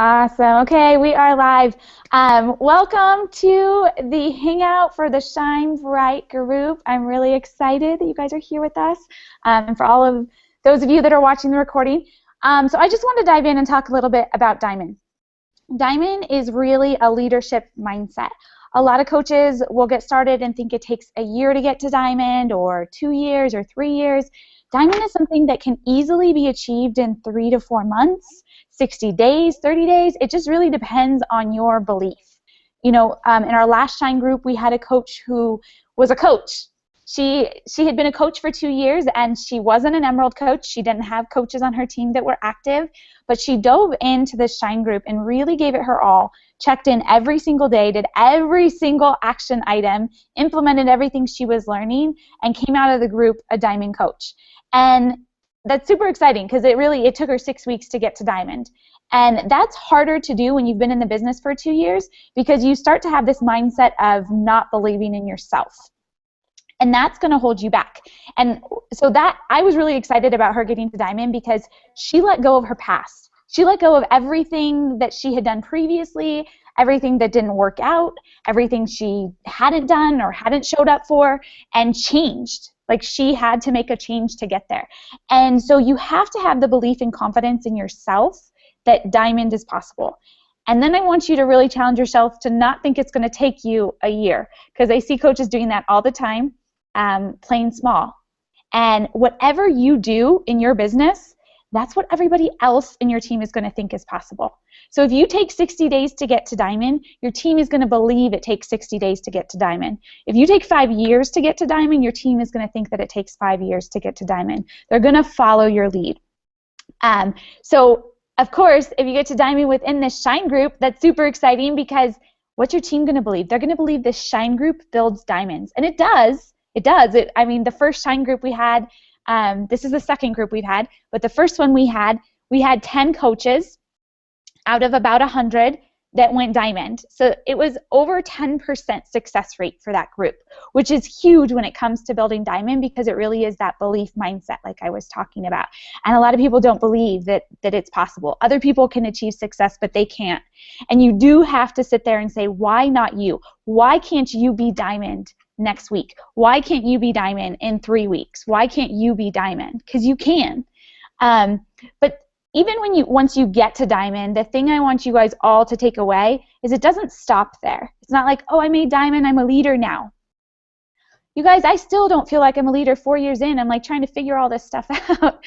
Awesome. Okay, we are live. Welcome to the Hangout for the Shine Bright group. I'm really excited that you guys are here with us, and for all of those of you that are watching the recording. So I just want to dive in and talk a little bit about Diamond. Diamond is really a leadership mindset. A lot of coaches will get started and think it takes a year to get to Diamond, or 2 years, or 3 years. Diamond is something that can easily be achieved in 3 to 4 months, 60 days, 30 days. It just really depends on your belief. In our last Shine group, we had a coach who was a coach. She had been a coach for 2 years, and she wasn't an Emerald coach. She didn't have coaches on her team that were active, but she dove into the Shine group and really gave it her all, checked in every single day, did every single action item, implemented everything she was learning, and came out of the group a Diamond coach. And that's super exciting because it took her 6 weeks to get to Diamond. And that's harder to do when you've been in the business for 2 years, because you start to have this mindset of not believing in yourself. And that's going to hold you back. And so I was really excited about her getting to Diamond because she let go of her past. She let go of everything that she had done previously, everything that didn't work out, everything she hadn't done or hadn't showed up for, and changed. Like, she had to make a change to get there. And so you have to have the belief and confidence in yourself that Diamond is possible. And then I want you to really challenge yourself to not think it's going to take you a year, because I see coaches doing that all the time, playing small. And whatever you do in your business, that's what everybody else in your team is going to think is possible. So if you take 60 days to get to Diamond, your team is going to believe it takes 60 days to get to Diamond. If you take 5 years to get to Diamond, your team is going to think that it takes 5 years to get to Diamond. They're going to follow your lead. So of course, if you get to Diamond within this Shine group, that's super exciting, because what's your team going to believe? They're going to believe this Shine group builds diamonds. And it does. It does. I mean, the first Shine group we had, this is the second group we've had, but the first one we had 10 coaches out of about 100 that went Diamond. So it was over 10% success rate for that group, which is huge when it comes to building Diamond, because it really is that belief mindset like I was talking about. And a lot of people don't believe that it's possible. Other people can achieve success, but they can't. And you do have to sit there and say, why not you? Why can't you be Diamond next week? Why can't you be Diamond in 3 weeks? Why can't you be Diamond? Because you can. But even once you get to Diamond, the thing I want you guys all to take away is it doesn't stop there. It's not like, oh, I made Diamond, I'm a leader now. You guys, I still don't feel like I'm a leader 4 years in. I'm like trying to figure all this stuff out.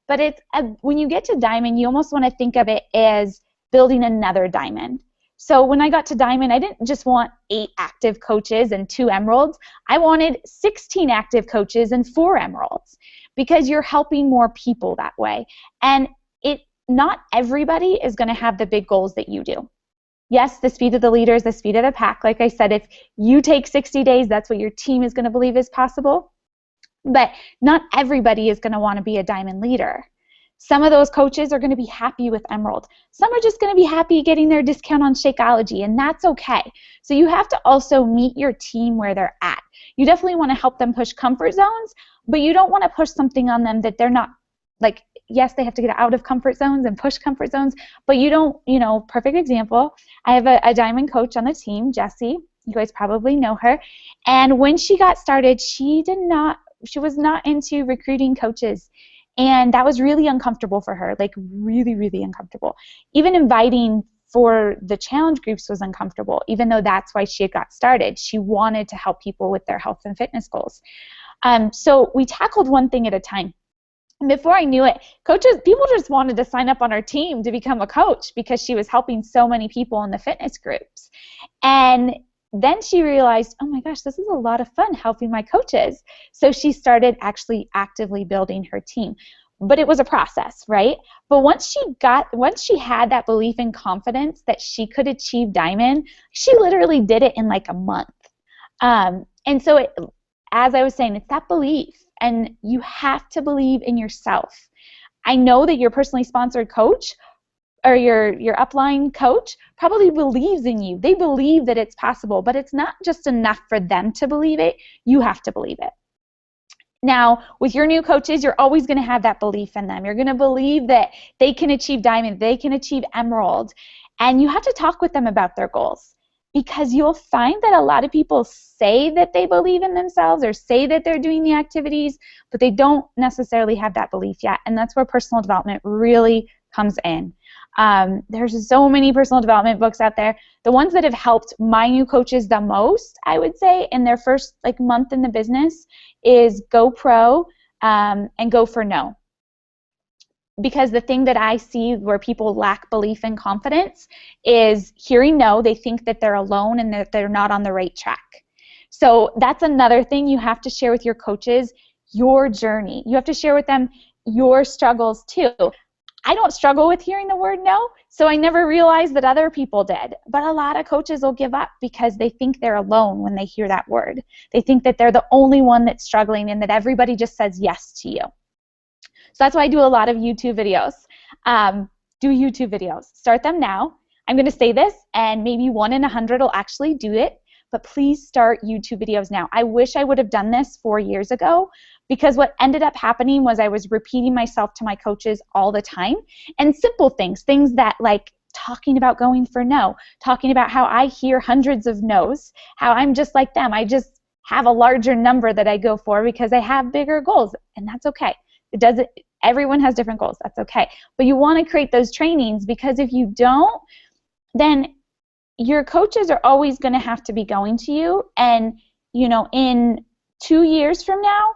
But when you get to Diamond, you almost want to think of it as building another Diamond. So when I got to Diamond, I didn't just want 8 active coaches and 2 emeralds. I wanted 16 active coaches and 4 emeralds, because you're helping more people that way. And not everybody is going to have the big goals that you do. Yes, the speed of the leader is the speed of the pack. Like I said, if you take 60 days, that's what your team is going to believe is possible. But not everybody is going to want to be a Diamond leader. Some of those coaches are going to be happy with Emerald. Some are just going to be happy getting their discount on Shakeology, and that's okay. So you have to also meet your team where they're at. You definitely want to help them push comfort zones, but you don't want to push something on them that they're not, like, yes, they have to get out of comfort zones and push comfort zones, but you don't, perfect example. I have a Diamond coach on the team, Jessie. You guys probably know her. And when she got started, she was not into recruiting coaches. And that was really uncomfortable for her, like really, really uncomfortable. Even inviting for the challenge groups was uncomfortable, even though that's why she had got started. She wanted to help people with their health and fitness goals. So we tackled one thing at a time. And before I knew it, people just wanted to sign up on our team to become a coach, because she was helping so many people in the fitness groups. And then she realized, oh my gosh, this is a lot of fun helping my coaches. So she started actually actively building her team. But it was a process, right? But once she had that belief and confidence that she could achieve Diamond, she literally did it in like a month. And so as I was saying, it's that belief, and you have to believe in yourself. I know that your personally sponsored coach or your upline coach probably believes in you. They believe that it's possible, but it's not just enough for them to believe it. You have to believe it. Now, with your new coaches, you're always going to have that belief in them. You're going to believe that they can achieve diamond, they can achieve emerald, and you have to talk with them about their goals, because you'll find that a lot of people say that they believe in themselves or say that they're doing the activities, but they don't necessarily have that belief yet, and that's where personal development really comes in. There's so many personal development books out there. The ones that have helped my new coaches the most, I would say, in their first month in the business is Go Pro and Go for No. Because the thing that I see where people lack belief and confidence is hearing no. They think that they're alone and that they're not on the right track. So that's another thing you have to share with your coaches, your journey. You have to share with them your struggles too. I don't struggle with hearing the word no, so I never realized that other people did. But a lot of coaches will give up because they think they're alone when they hear that word. They think that they're the only one that's struggling and that everybody just says yes to you. So that's why I do a lot of YouTube videos. Do YouTube videos. Start them now. I'm going to say this, and maybe 1 in 100 will actually do it, but please start YouTube videos now. I wish I would have done this 4 years ago, because what ended up happening was I was repeating myself to my coaches all the time, and simple things that like talking about going for no, talking about how I hear hundreds of no's, how I'm just like them. I just have a larger number that I go for because I have bigger goals, and that's okay. Everyone has different goals. That's okay. But you want to create those trainings, because if you don't, then your coaches are always going to have to be going to you. And, in 2 years from now,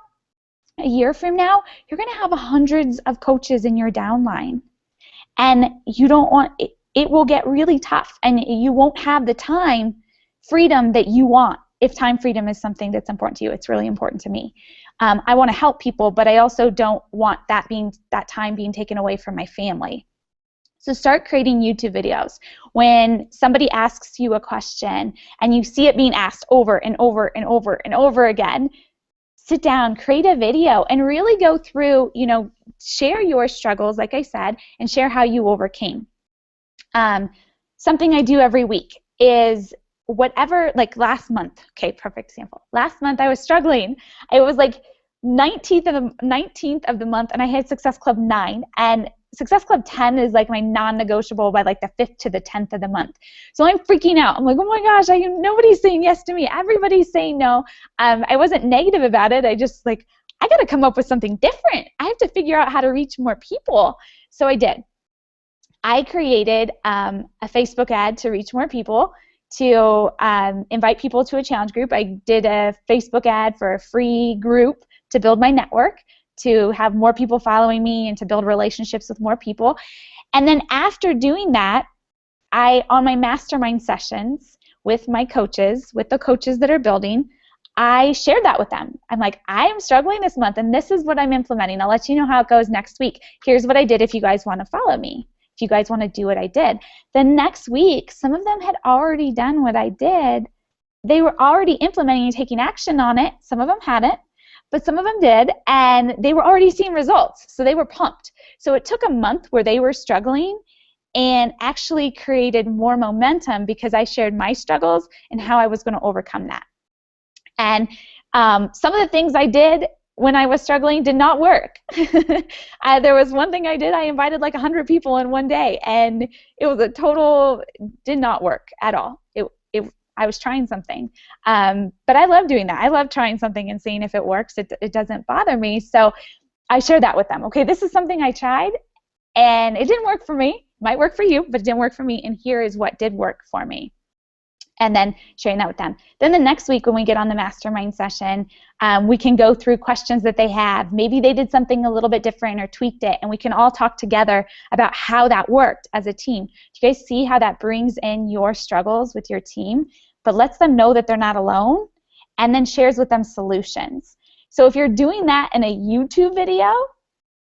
a year from now, you're going to have hundreds of coaches in your downline. And you don't want it will get really tough, and you won't have the time freedom that you want. If time freedom is something that's important to you, it's really important to me. I want to help people, but I also don't want that time being taken away from my family. So start creating YouTube videos. When somebody asks you a question and you see it being asked over and over and over and over again, sit down, create a video, and really go through, share your struggles, like I said, and share how you overcame. Something I do every week is whatever, like last month, okay, perfect example. Last month I was struggling. It was like 19th of the month, and I had Success Club 9, and Success Club 10 is like my non-negotiable by like the 5th to the 10th of the month. So I'm freaking out. I'm like, oh my gosh, nobody's saying yes to me. Everybody's saying no. I wasn't negative about it. I just I got to come up with something different. I have to figure out how to reach more people. So I did. I created a Facebook ad to reach more people, to invite people to a challenge group. I did a Facebook ad for a free group to build my network, to have more people following me, and to build relationships with more people. And then after doing that, on my mastermind sessions with my coaches, with the coaches that are building, I shared that with them. I'm like, I am struggling this month, and this is what I'm implementing. I'll let you know how it goes next week. Here's what I did if you guys want to follow me, if you guys want to do what I did. The next week, some of them had already done what I did. They were already implementing and taking action on it. Some of them hadn't, but some of them did, and they were already seeing results, so they were pumped. So it took a month where they were struggling and actually created more momentum, because I shared my struggles and how I was going to overcome that. And some of the things I did when I was struggling did not work. There was one thing I did. I invited like 100 people in one day, and it was did not work at all. I was trying something, but I love doing that. I love trying something and seeing if it works. It doesn't bother me, so I shared that with them. Okay, this is something I tried, and it didn't work for me. It might work for you, but it didn't work for me, and here is what did work for me. And then sharing that with them. Then the next week when we get on the mastermind session, we can go through questions that they have. Maybe they did something a little bit different or tweaked it, and we can all talk together about how that worked as a team. Do you guys see how that brings in your struggles with your team, but lets them know that they're not alone, and then shares with them solutions? So if you're doing that in a YouTube video,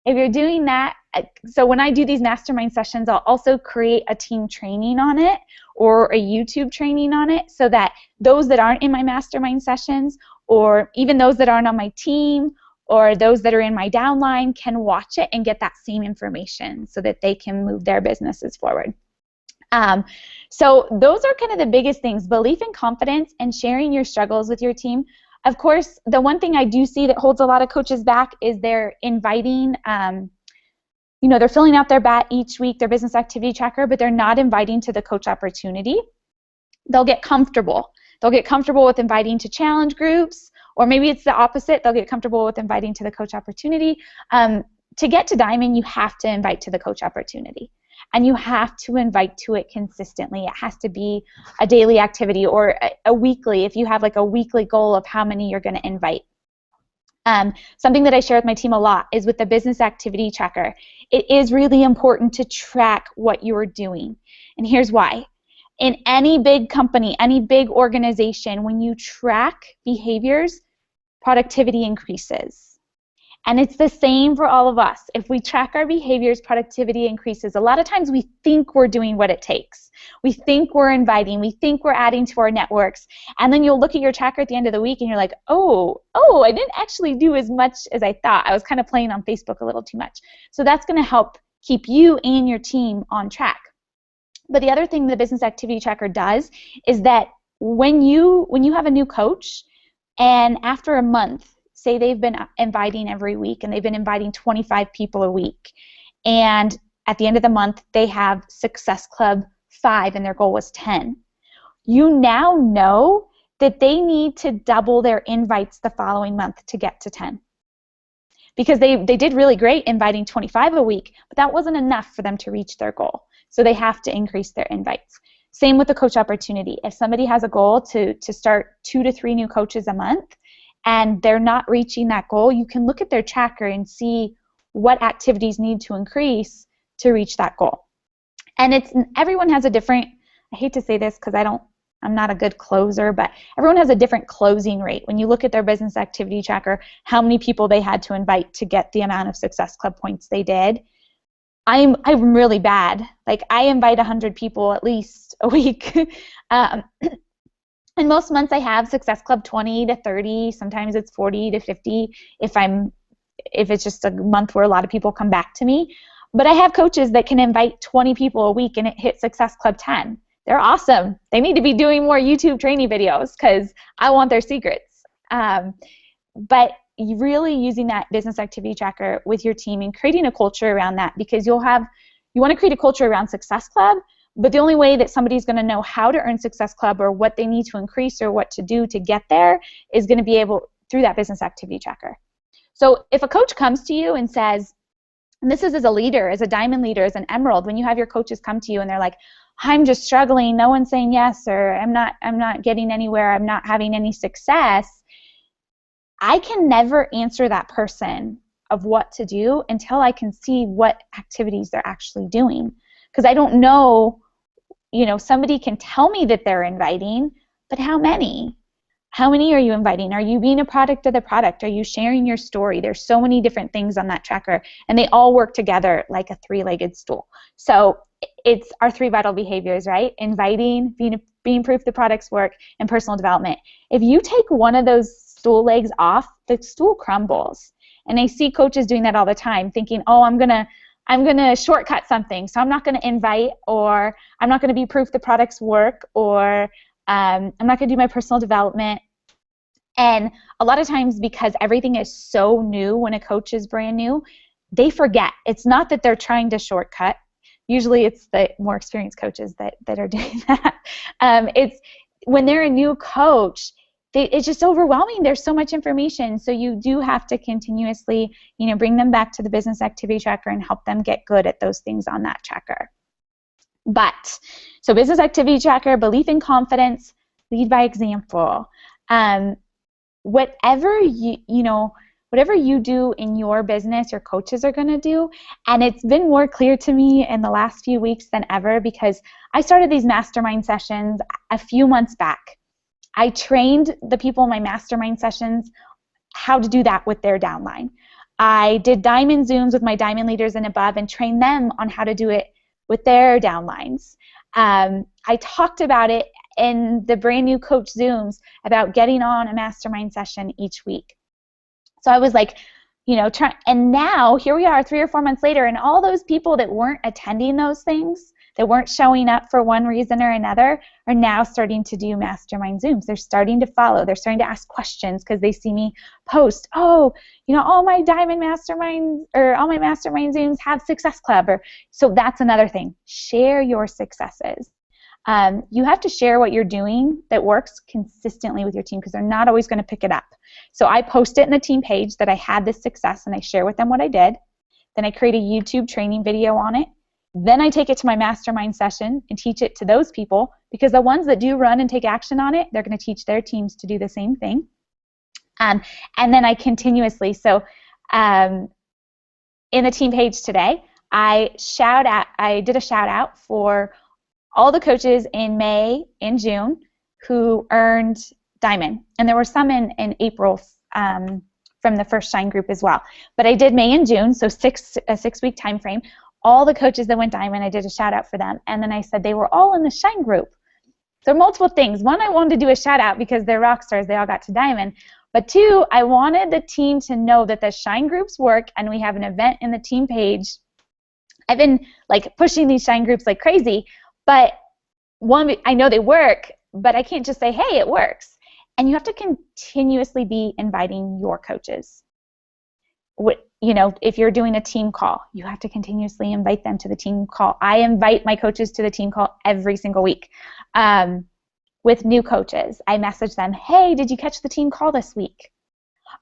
if you're doing that, so when I do these mastermind sessions, I'll also create a team training on it or a YouTube training on it, so that those that aren't in my mastermind sessions, or even those that aren't on my team, or those that are in my downline, can watch it and get that same information so that they can move their businesses forward. So those are kind of the biggest things: belief and confidence, and sharing your struggles with your team Of course, the one thing I do see that holds a lot of coaches back is they're inviting, they're filling out their BAT each week, their business activity tracker, but they're not inviting to the coach opportunity. They'll get comfortable. They'll get comfortable with inviting to challenge groups, or maybe it's the opposite. They'll get comfortable with inviting to the coach opportunity. To get to Diamond, you have to invite to the coach opportunity. And you have to invite to it consistently. It has to be a daily activity or a weekly, if you have like a weekly goal of how many you're going to invite. Something that I share with my team a lot is with the business activity tracker. It is really important to track what you are doing. And here's why. In any big company, any big organization, when you track behaviors, productivity increases. And it's the same for all of us. If we track our behaviors, productivity increases. A lot of times we think we're doing what it takes. We think we're inviting. We think we're adding to our networks. And then you'll look at your tracker at the end of the week and you're like, oh, I didn't actually do as much as I thought. I was kind of playing on Facebook a little too much. So that's going to help keep you and your team on track. But the other thing the business activity tracker does is that when you have a new coach, and after a month, say they've been inviting every week and they've been inviting 25 people a week, and at the end of the month they have Success Club 5 and their goal was 10, you now know that they need to double their invites the following month to get to 10. Because they did really great inviting 25 a week, but that wasn't enough for them to reach their goal. So they have to increase their invites. Same with the coach opportunity. If somebody has a goal to start 2 to 3 new coaches a month and they're not reaching that goal, you can look at their tracker and see what activities need to increase to reach that goal. And everyone has a different, I hate to say this because I'm not a good closer, but everyone has a different closing rate. When you look at their business activity tracker, how many people they had to invite to get the amount of Success Club points they did. I'm really bad. Like, I invite 100 people at least a week. And most months I have Success Club 20 to 30. Sometimes it's 40 to 50 if it's just a month where a lot of people come back to me. But I have coaches that can invite 20 people a week and it hit Success Club 10. They're awesome. They need to be doing more YouTube training videos because I want their secrets. But really using that business activity tracker with your team and creating a culture around that, because you want to create a culture around Success Club, but the only way that somebody's going to know how to earn Success Club or what they need to increase or what to do to get there is going to be able through that business activity tracker. So if a coach comes to you and says, and this is as a leader, as a diamond leader, as an emerald, when you have your coaches come to you and they're like, I'm just struggling, no one's saying yes, or I'm not getting anywhere, I'm not having any success, I can never answer that person of what to do until I can see what activities they're actually doing. Because I don't know, somebody can tell me that they're inviting, but how many? How many are you inviting? Are you being a product of the product? Are you sharing your story? There's so many different things on that tracker, and they all work together like a three-legged stool. So it's our 3 vital behaviors, right? Inviting, being proof the products work, and personal development. If you take one of those stool legs off, the stool crumbles. And I see coaches doing that all the time, thinking, oh, I'm gonna shortcut something, so I'm not gonna invite, or I'm not gonna be proof the products work, or I'm not gonna do my personal development. And a lot of times, because everything is so new when a coach is brand new, they forget. It's not that they're trying to shortcut. Usually it's the more experienced coaches that are doing that. It's when they're a new coach, it's just overwhelming. There's so much information. So you do have to continuously, bring them back to the business activity tracker and help them get good at those things on that tracker. So business activity tracker, belief and confidence, lead by example. Whatever you do in your business, your coaches are going to do. And it's been more clear to me in the last few weeks than ever, because I started these mastermind sessions a few months back. I trained the people in my mastermind sessions how to do that with their downline. I did diamond Zooms with my diamond leaders and above and trained them on how to do it with their downlines. I talked about it in the brand new coach Zooms about getting on a mastermind session each week. So I was like, and now here we are 3 or 4 months later, and all those people that weren't attending those things, that weren't showing up for one reason or another are now starting to do Mastermind Zooms. They're starting to follow. They're starting to ask questions because they see me post, oh, all my Diamond Masterminds or all my Mastermind Zooms have Success Club. So that's another thing. Share your successes. You have to share what you're doing that works consistently with your team because they're not always going to pick it up. So I post it in the team page that I had this success and I share with them what I did. Then I create a YouTube training video on it. Then I take it to my mastermind session and teach it to those people because the ones that do run and take action on it, they're going to teach their teams to do the same thing. And then I continuously, so in the team page today, I did a shout out for all the coaches in May and June who earned Diamond. And there were some in April from the first Shine group as well. But I did May and June, so a 6-week time frame. All the coaches that went Diamond, I did a shout out for them. And then I said they were all in the Shine group. So multiple things. One, I wanted to do a shout out because they're rock stars. They all got to Diamond. But two, I wanted the team to know that the Shine groups work and we have an event in the team page. I've been pushing these Shine groups like crazy, but one, I know they work, but I can't just say, hey, it works. And you have to continuously be inviting your coaches. If you're doing a team call, you have to continuously invite them to the team call. I invite my coaches to the team call every single week. With new coaches, I message them, hey, did you catch the team call this week?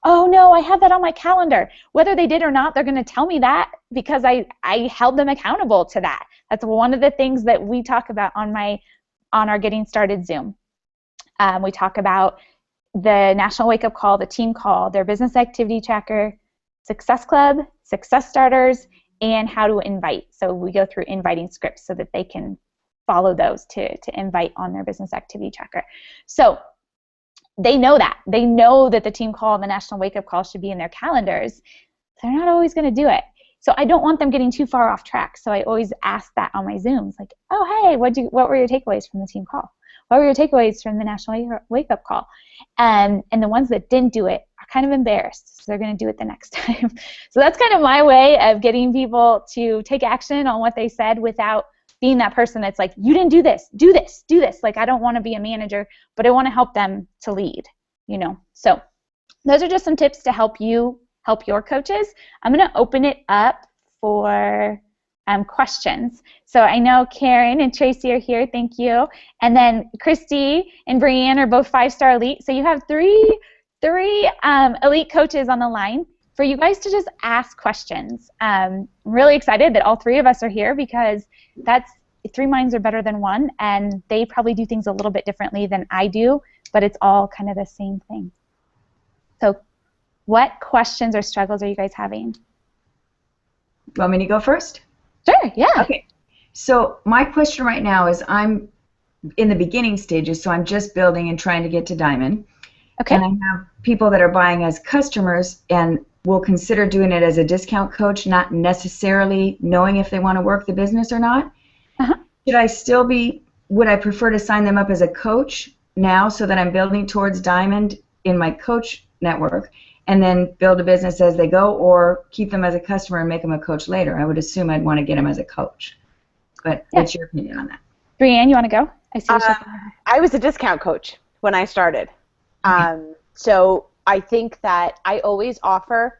Oh, no, I have that on my calendar. Whether they did or not, they're going to tell me that because I held them accountable to that. That's one of the things that we talk about on our Getting Started Zoom. We talk about the National Wake Up Call, the team call, their business activity tracker, Success Club, Success Starters, and how to invite. So we go through inviting scripts so that they can follow those to invite on their business activity tracker. So they know that. They know that the team call and the National Wake Up Call should be in their calendars. They're not always going to do it. So I don't want them getting too far off track. So I always ask that on my Zooms, like, oh, hey, what were your takeaways from the team call? What were your takeaways from the National Wake Up Call? And the ones that didn't do it are kind of embarrassed, so they're going to do it the next time. So that's kind of my way of getting people to take action on what they said without being that person that's like, you didn't do this, do this, do this. Like, I don't want to be a manager, but I want to help them to lead, So those are just some tips to help you help your coaches. I'm going to open it up for questions. So I know Karen and Tracy are here. Thank you. And then Christy and Brianne are both 5-star elite. So you have three elite coaches on the line for you guys to just ask questions. I'm really excited that all three of us are here because three minds are better than one, and they probably do things a little bit differently than I do, but it's all kind of the same thing. So what questions or struggles are you guys having? Want me to go first? Sure, yeah. Okay. So my question right now is I'm in the beginning stages, so I'm just building and trying to get to Diamond. Okay. And I have people that are buying as customers and will consider doing it as a discount coach, not necessarily knowing if they want to work the business or not. Uh-huh. Would I prefer to sign them up as a coach now so that I'm building towards Diamond in my coach network and then build a business as they go, or keep them as a customer and make them a coach later? I would assume I'd want to get them as a coach. But what's your opinion on that? Brianne, you want to go? I was a discount coach when I started. So I think that I always offer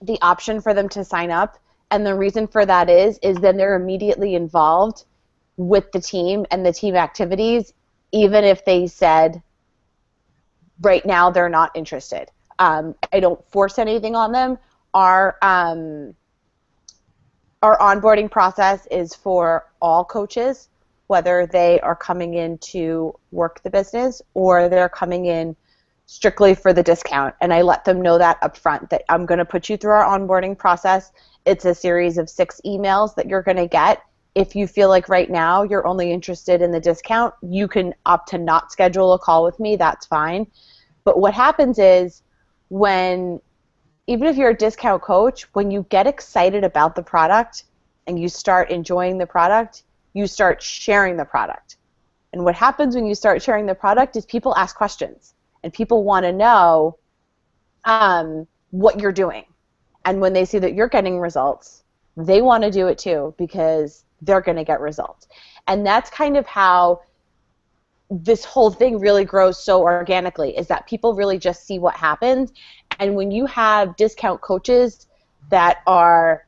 the option for them to sign up, and the reason for that is then they're immediately involved with the team and the team activities, even if they said right now they're not interested. I don't force anything on them. Our onboarding process is for all coaches, whether they are coming in to work the business or they're coming in strictly for the discount. And I let them know that up front, that I'm going to put you through our onboarding process. It's a series of 6 emails that you're going to get. If you feel like right now you're only interested in the discount, you can opt to not schedule a call with me. That's fine. But what happens is even if you're a discount coach, when you get excited about the product and you start enjoying the product, you start sharing the product. And what happens when you start sharing the product is people ask questions, and people want to know what you're doing. And when they see that you're getting results, they want to do it too, because they're going to get results. And that's kind of how this whole thing really grows so organically, is that people really just see what happens. And when you have discount coaches that are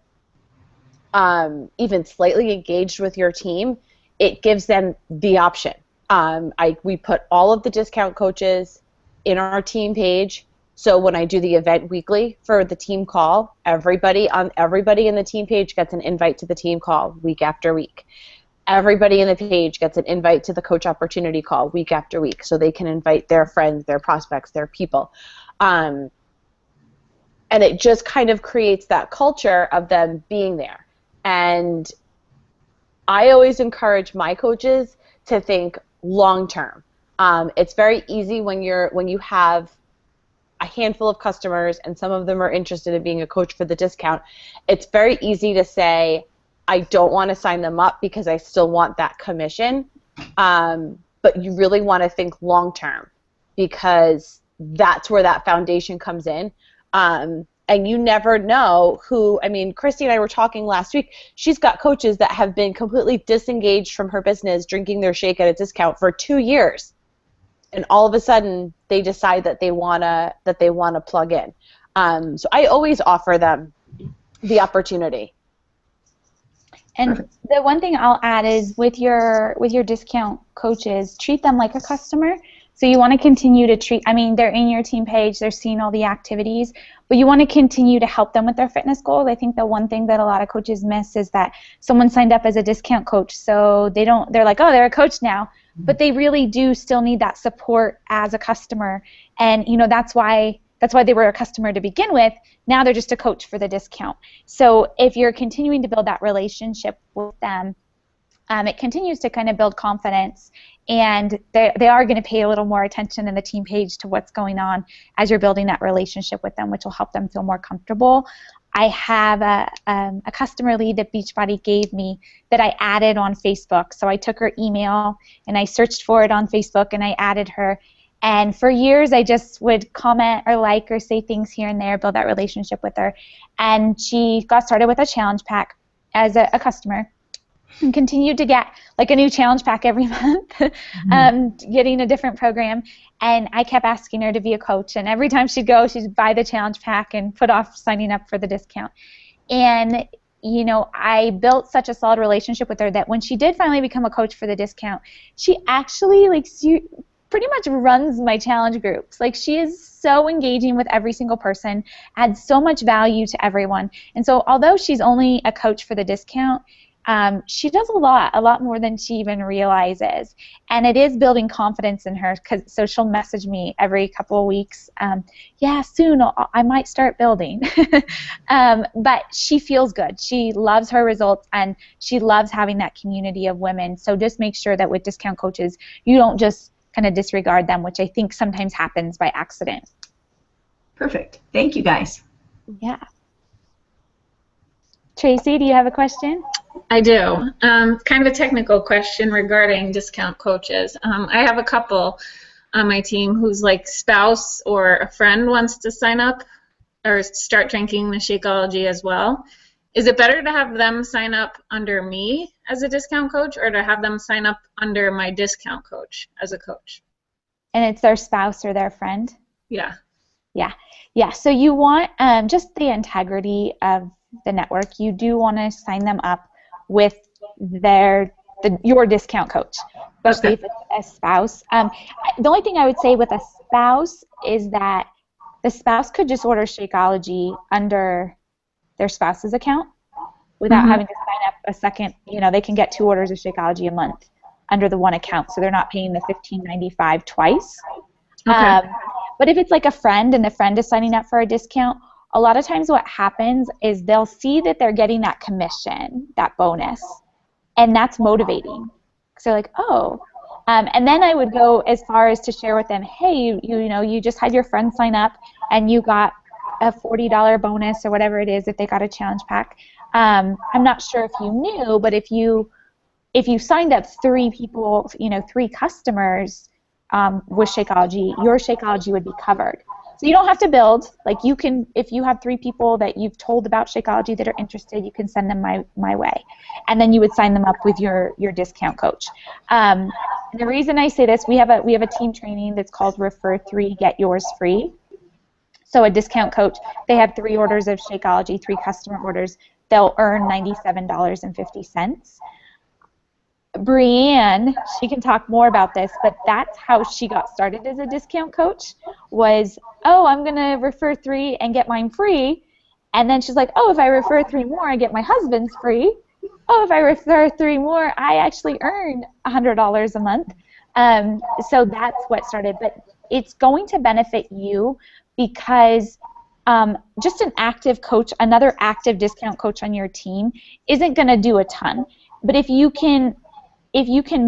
even slightly engaged with your team, it gives them the option. We put all of the discount coaches in our team page. So when I do the event weekly for the team call, everybody in the team page gets an invite to the team call week after week. Everybody in the page gets an invite to the coach opportunity call week after week, so they can invite their friends, their prospects, their people. And it just kind of creates that culture of them being there. And I always encourage my coaches to think long term. It's very easy when you have a handful of customers and some of them are interested in being a coach for the discount. It's very easy to say, I don't want to sign them up because I still want that commission. But you really want to think long term, because that's where that foundation comes in. And you never know who, I mean, Christy and I were talking last week. She's got coaches that have been completely disengaged from her business, drinking their shake at a discount for 2 years. And all of a sudden, they decide that they wanna plug in. So I always offer them the opportunity. And the one thing I'll add is with your discount coaches, treat them like a customer. So you want to continue to treat, I mean, they're in your team page, they're seeing all the activities, but you want to continue to help them with their fitness goals. I think the one thing that a lot of coaches miss is that someone signed up as a discount coach, so they're like, oh, they're a coach now, but they really do still need that support as a customer. And, you know, that's why they were a customer to begin with. Now they're just a coach for the discount. So if you're continuing to build that relationship with them, it continues to kind of build confidence, and they are going to pay a little more attention in the team page to what's going on as you're building that relationship with them, which will help them feel more comfortable. I have a customer lead that Beachbody gave me that I added on Facebook. So I took her email and I searched for it on Facebook and I added her. And for years, I just would comment or like or say things here and there, build that relationship with her. And she got started with a challenge pack as a customer and continued to get like a new challenge pack every month, getting a different program. And I kept asking her to be a coach. And every time she'd go, she'd buy the challenge pack and put off signing up for the discount. And you know, I built such a solid relationship with her that when she did finally become a coach for the discount, she actually pretty much runs my challenge groups. Like, she is so engaging with every single person, adds so much value to everyone. And so although she's only a coach for the discount, she does a lot more than she even realizes. And it is building confidence in her, so she'll message me every couple of weeks, yeah, soon I might start building. But she feels good. She loves her results, and she loves having that community of women. So just make sure that with discount coaches, you don't just kind of disregard them, which I think sometimes happens by accident. Perfect. Thank you, guys. Yeah. Tracy, do you have a question? I do. Kind of a technical question regarding discount coaches. I have a couple on my team whose like spouse or a friend wants to sign up or start drinking the Shakeology as well. Is it better to have them sign up under me as a discount coach, or to have them sign up under my discount coach as a coach? And it's their spouse or their friend? Yeah. Yeah. So you want just the integrity of the network. You do want to sign them up with your discount coach, especially if it's a spouse. The only thing I would say with a spouse is that the spouse could just order Shakeology under their spouse's account without having to sign up a second. You know, they can get 2 orders of Shakeology a month under the one account, so they're not paying the $15.95 twice. Okay. But if it's like a friend and the friend is signing up for a discount, a lot of times what happens is they'll see that they're getting that commission, that bonus, and that's motivating. So like, oh. And then I would go as far as to share with them, hey, you just had your friend sign up and you got a $40 bonus or whatever it is if they got a challenge pack. I'm not sure if you knew, but if you signed up 3 people, 3 customers with Shakeology, your Shakeology would be covered. So you don't have to build. Like you can, if you have 3 people that you've told about Shakeology that are interested, you can send them my way, and then you would sign them up with your discount coach. And the reason I say this, we have a team training that's called Refer 3, Get Yours Free. So a discount coach, they have 3 orders of Shakeology, 3 customer orders. They'll earn $97.50. Brianne, she can talk more about this, but that's how she got started as a discount coach was, oh, I'm going to refer 3 and get mine free. And then she's like, oh, if I refer 3 more, I get my husband's free. Oh, if I refer 3 more, I actually earn $100 a month. So that's what started. But it's going to benefit you because just an active coach, another active discount coach on your team isn't going to do a ton. But if you can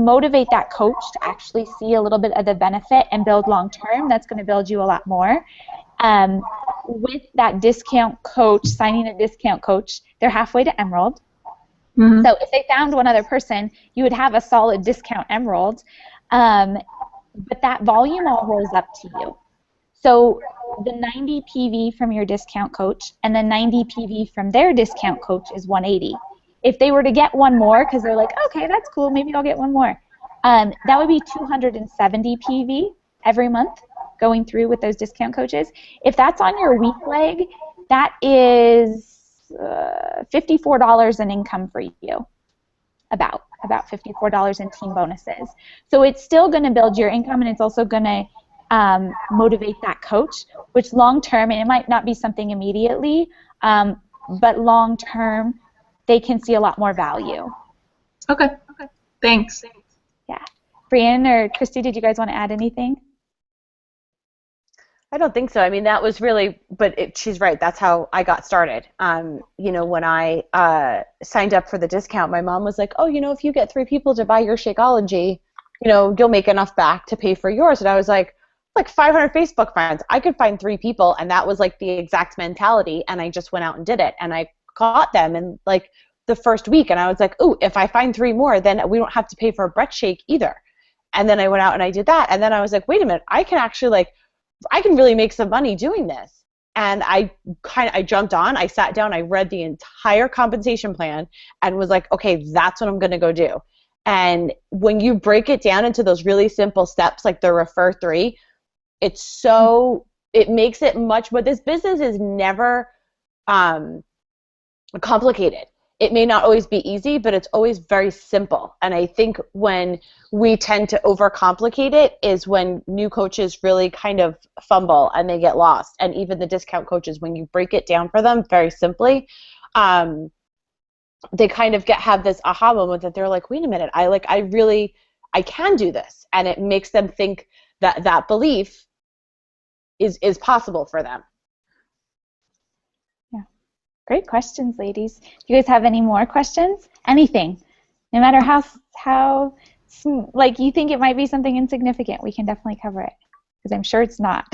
motivate that coach to actually see a little bit of the benefit and build long term, that's going to build you a lot more. With that discount coach, signing a discount coach, they're halfway to Emerald. Mm-hmm. So if they found one other person, you would have a solid discount Emerald. But that volume all rolls up to you. So the 90 PV from your discount coach and the 90 PV from their discount coach is 180. If they were to get one more, because they're like, okay, that's cool, maybe I'll get one more, that would be 270 PV every month going through with those discount coaches. If that's on your week leg, that is $54 in income for you, about $54 in team bonuses. So it's still going to build your income, and it's also going to motivate that coach, which long term, and it might not be something immediately, but long term, they can see a lot more value. Okay. Thanks. Yeah. Brianne or Christy, did you guys want to add anything? I don't think so. I mean, that was really, but she's right. That's how I got started. When I signed up for the discount, my mom was like, oh, if you get 3 people to buy your Shakeology, you'll make enough back to pay for yours. And I was like 500 Facebook friends. I could find 3 people, and that was like the exact mentality. And I just went out and did it. And I caught them in like the first week, and I was like, ooh, if I find 3 more, then we don't have to pay for a Brett shake either. And then I went out and I did that, and then I was like, wait a minute, I can actually I can really make some money doing this. And I jumped on, I sat down, I read the entire compensation plan and was like, okay, that's what I'm going to go do. And when you break it down into those really simple steps, like the Refer 3, it makes it much, but this business is never complicated. It may not always be easy, but it's always very simple. And I think when we tend to overcomplicate it is when new coaches really kind of fumble and they get lost. And even the discount coaches, when you break it down for them very simply, they kind of have this aha moment that they're like, wait a minute, I can do this. And it makes them think that belief is possible for them. Great questions, ladies. Do you guys have any more questions? Anything. No matter how you think it might be something insignificant, we can definitely cover it, because I'm sure it's not.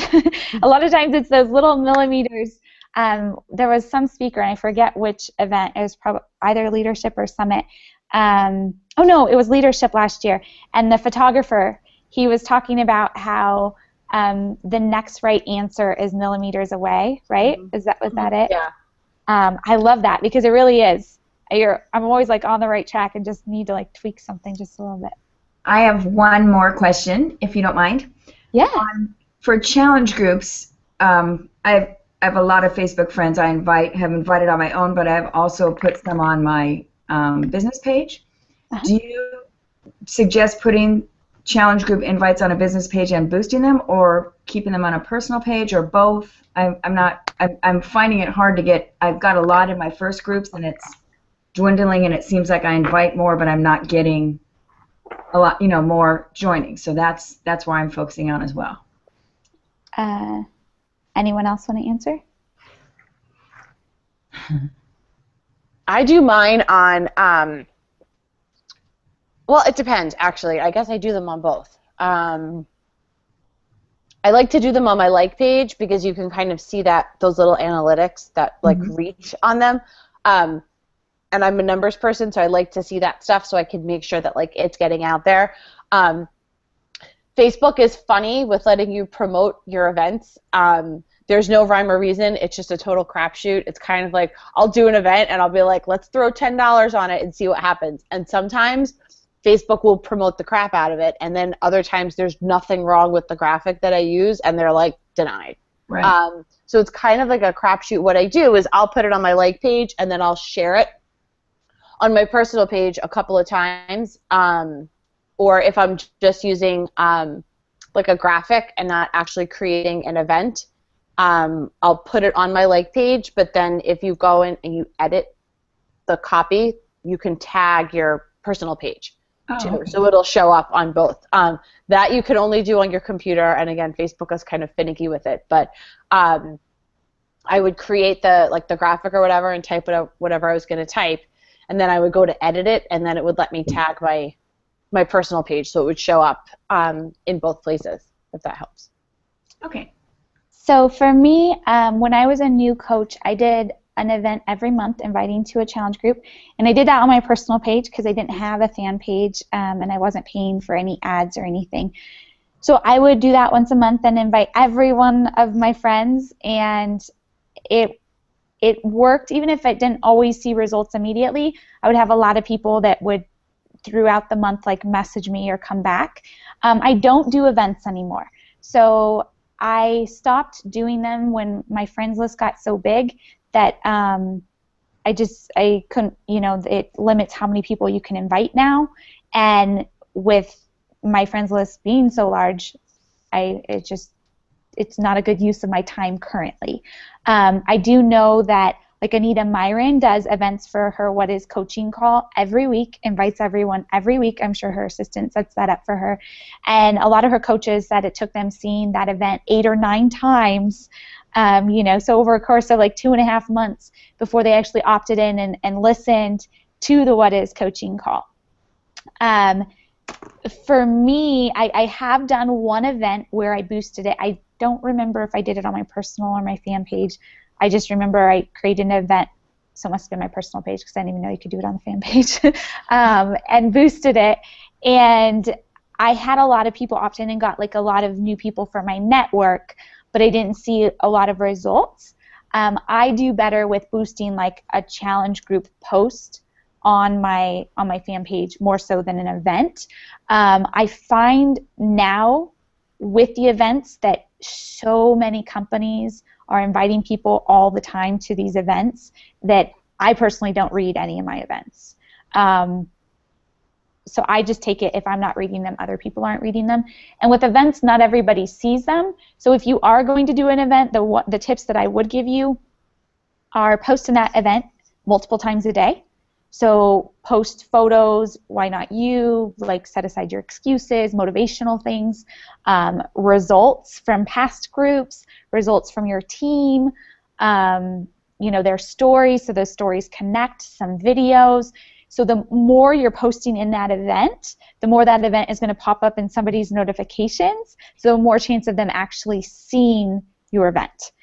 A lot of times it's those little millimeters. There was some speaker, and I forget which event. It was probably either Leadership or Summit. Oh, no, it was Leadership last year. And the photographer, he was talking about how the next right answer is millimeters away, right? Was that it? Yeah. I love that, because it really is. I'm always on the right track and just need to tweak something just a little bit. I have one more question, if you don't mind. Yeah. For challenge groups, I have a lot of Facebook friends I have invited on my own, but I've also put some on my business page. Uh-huh. Do you suggest putting challenge group invites on a business page and boosting them, or keeping them on a personal page, or both? I'm finding it hard to get. I've got a lot in my first groups, and it's dwindling, and it seems like I invite more, but I'm not getting a lot, more joining. So that's why I'm focusing on as well. Anyone else want to answer? I do mine on. Well, it depends, actually. I guess I do them on both. I like to do them on my like page, because you can kind of see those little analytics that reach on them. And I'm a numbers person, so I like to see that stuff so I can make sure that it's getting out there. Facebook is funny with letting you promote your events. There's no rhyme or reason. It's just a total crapshoot. It's kind of like I'll do an event and I'll be like, let's throw $10 on it and see what happens. And sometimes Facebook will promote the crap out of it, and then other times there's nothing wrong with the graphic that I use, and they're like denied. Right. So it's kind of like a crapshoot. What I do is I'll put it on my like page, and then I'll share it on my personal page a couple of times. Or if I'm just using like a graphic and not actually creating an event, I'll put it on my like page, but then if you go in and you edit the copy, you can tag your personal page too. Okay. So it'll show up on both. That you can only do on your computer, and again, Facebook is kind of finicky with it, but I would create the graphic or whatever and type whatever I was going to type, and then I would go to edit it, and then it would let me tag my personal page, so it would show up in both places, if that helps. Okay. So for me, when I was a new coach, I did an event every month inviting to a challenge group, and I did that on my personal page because I didn't have a fan page, and I wasn't paying for any ads or anything. So I would do that once a month and invite every one of my friends, and it worked. Even if I didn't always see results immediately, I would have a lot of people that would throughout the month like message me or come back. I don't do events anymore. So I stopped doing them when my friends list got so big that I couldn't, it limits how many people you can invite now. And with my friends list being so large, it's not a good use of my time currently. I do know that like Anita Myron does events for her What Is Coaching call every week, invites everyone every week. I'm sure her assistant sets that up for her. And a lot of her coaches said it took them seeing that event 8 or 9 times, so over a course of like 2.5 months before they actually opted in and listened to the What Is Coaching call. For me, I have done one event where I boosted it. I don't remember if I did it on my personal or my fan page. I just remember I created an event, so it must have been my personal page because I didn't even know you could do it on the fan page, and boosted it. And I had a lot of people opt in and got like a lot of new people for my network, but I didn't see a lot of results. I do better with boosting like a challenge group post on my fan page more so than an event. I find now with the events that so many companies are inviting people all the time to these events that I personally don't read any of my events. So I just take it if I'm not reading them, other people aren't reading them. And with events, not everybody sees them. So if you are going to do an event, the tips that I would give you are post in that event multiple times a day. So post photos, why not you, like set aside your excuses, motivational things, results from past groups, results from your team, their stories, so those stories connect, some videos. So the more you're posting in that event, the more that event is going to pop up in somebody's notifications, so more chance of them actually seeing your event,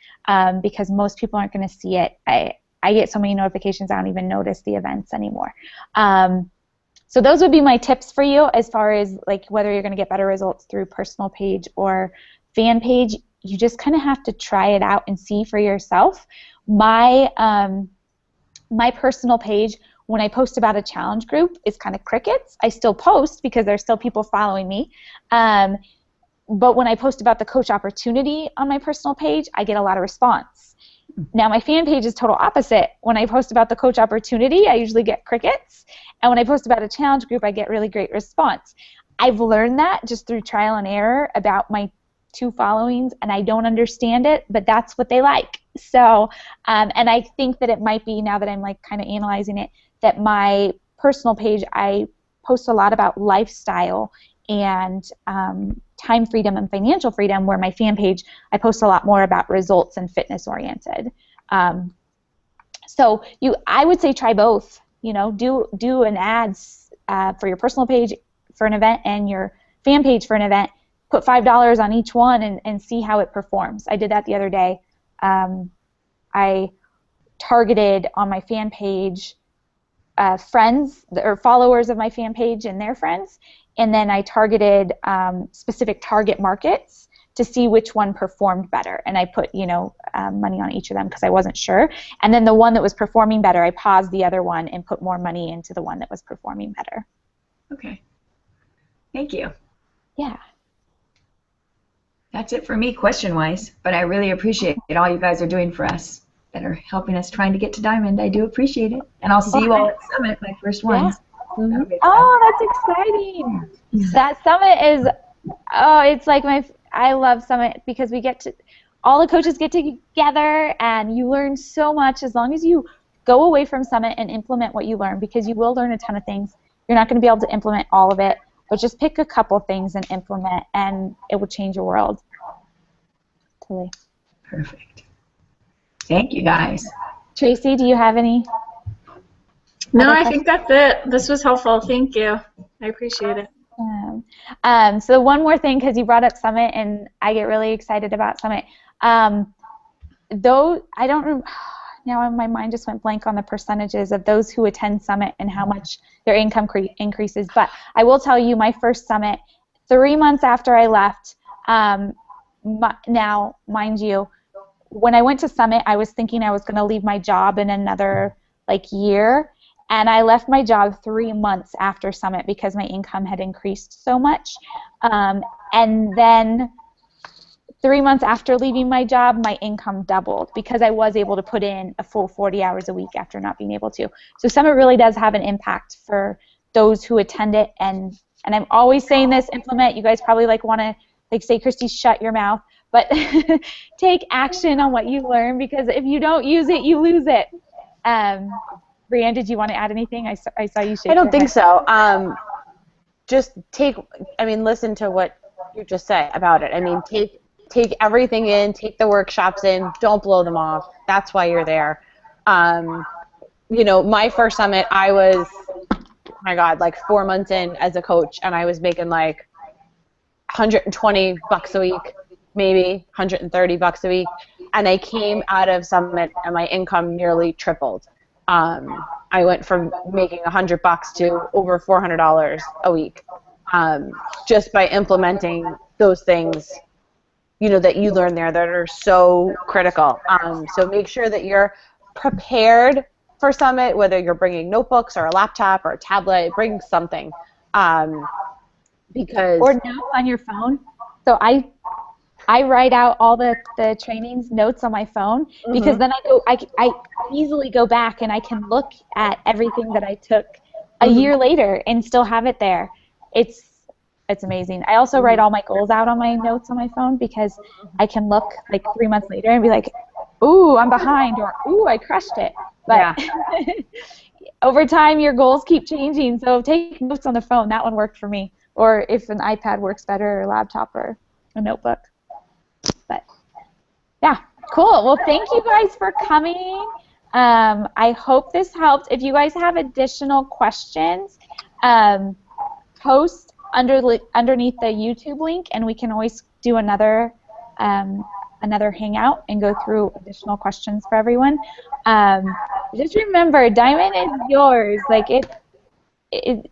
because most people aren't going to see it. I get so many notifications I don't even notice the events anymore. So those would be my tips for you as far as like whether you're going to get better results through personal page or fan page. You just kind of have to try it out and see for yourself. My personal page, when I post about a challenge group, is kind of crickets. I still post because there's still people following me. But when I post about the coach opportunity on my personal page, I get a lot of response. Now my fan page is total opposite. When I post about the coach opportunity, I usually get crickets. And when I post about a challenge group, I get really great response. I've learned that just through trial and error about my 2 followings, and I don't understand it, but that's what they like. So, and I think that it might be, now that I'm like kind of analyzing it, that my personal page, I post a lot about lifestyle and time freedom and financial freedom, where my fan page, I post a lot more about results and fitness oriented. So I would say try both. Do an ads for your personal page for an event and your fan page for an event. Put $5 on each one and see how it performs. I did that the other day. I targeted on my fan page friends or followers of my fan page and their friends, and then I targeted specific target markets to see which one performed better, and I put money on each of them because I wasn't sure. And then the one that was performing better, I paused the other one and put more money into the one that was performing better. Okay. Thank you. Yeah. That's it for me question-wise, but I really appreciate all you guys are doing for us that are helping us trying to get to Diamond. I do appreciate it. And I'll see you all at Summit, my first ones. Yeah. Mm-hmm. Oh, that's exciting. That Summit is, it's like I love Summit because we get to, all the coaches get together and you learn so much as long as you go away from Summit and implement what you learn, because you will learn a ton of things. You're not going to be able to implement all of it, but just pick a couple things and implement, and it will change your world. Totally. Perfect. Thank you, guys. Tracy, do you have any? No, I think that's it. This was helpful. Thank you. I appreciate it. So one more thing, because you brought up Summit, and I get really excited about Summit. Though I don't remember, now my mind just went blank on the percentages of those who attend Summit and how much their income increases. But I will tell you, my first Summit, 3 months after I left, now, mind you, when I went to Summit, I was thinking I was going to leave my job in another year, and I left my job 3 months after Summit because my income had increased so much. And then 3 months after leaving my job, my income doubled because I was able to put in a full 40 hours a week after not being able to. So Summit really does have an impact for those who attend it, and I'm always saying this, implement. You guys probably want to say, Christy, shut your mouth, but take action on what you learn, because if you don't use it, you lose it. Brianne, did you want to add anything? I saw you shake. I don't think so. Just listen to what you just said about it. I mean, take everything in, take the workshops in, don't blow them off. That's why you're there. My first Summit, I was, 4 months in as a coach, and I was making $120 a week, maybe $130 a week, and I came out of Summit and my income nearly tripled. I went from making $100 to over $400 a week, just by implementing those things, that you learn there that are so critical. So make sure that you're prepared for Summit, whether you're bringing notebooks or a laptop or a tablet, bring something. Because or notes on your phone. So I write out all the trainings notes on my phone, because then I easily go back and I can look at everything that I took a year later and still have it there. It's amazing. I also write all my goals out on my notes on my phone, because I can look 3 months later and be like, ooh, I'm behind, or ooh, I crushed it. But over time, your goals keep changing, so take notes on the phone. That one worked for me. Or if an iPad works better, or a laptop, or a notebook. But yeah, cool. Well, thank you guys for coming. I hope this helped. If you guys have additional questions, post underneath the YouTube link, and we can always do another hangout and go through additional questions for everyone. Just remember, Diamond is yours.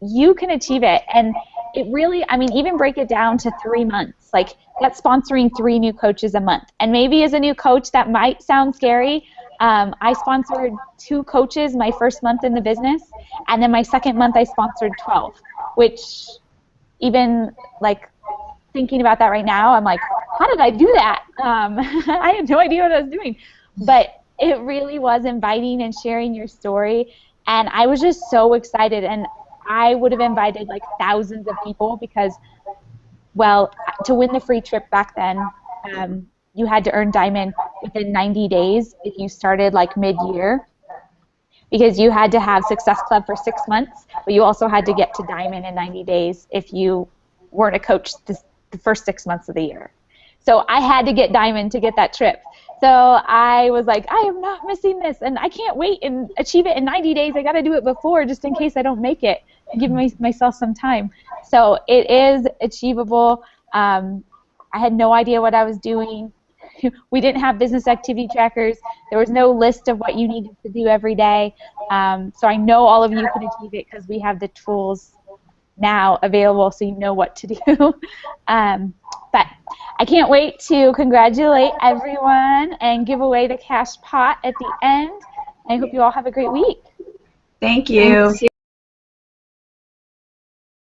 You can achieve it, and it really, even break it down to 3 months. That's sponsoring 3 new coaches a month. And maybe as a new coach, that might sound scary. I sponsored 2 coaches my first month in the business, and then my second month I sponsored 12, which even thinking about that right now, I'm like, how did I do that? I had no idea what I was doing. But it really was inviting and sharing your story, and I was just so excited. And I would have invited thousands of people, because, well, to win the free trip back then, you had to earn Diamond within 90 days if you started mid-year, because you had to have Success Club for 6 months, but you also had to get to Diamond in 90 days if you weren't a coach the first 6 months of the year. So I had to get Diamond to get that trip. So I was like, I am not missing this, and I can't wait and achieve it in 90 days. I got to do it before, just in case I don't make it, and give myself some time. So it is achievable. I had no idea what I was doing. we didn't have business activity trackers. There was no list of what you needed to do every day. So I know all of you can achieve it because we have the tools now available, so you know what to do. But I can't wait to congratulate everyone and give away the cash pot at the end. I hope you all have a great week. Thank you. Thanks.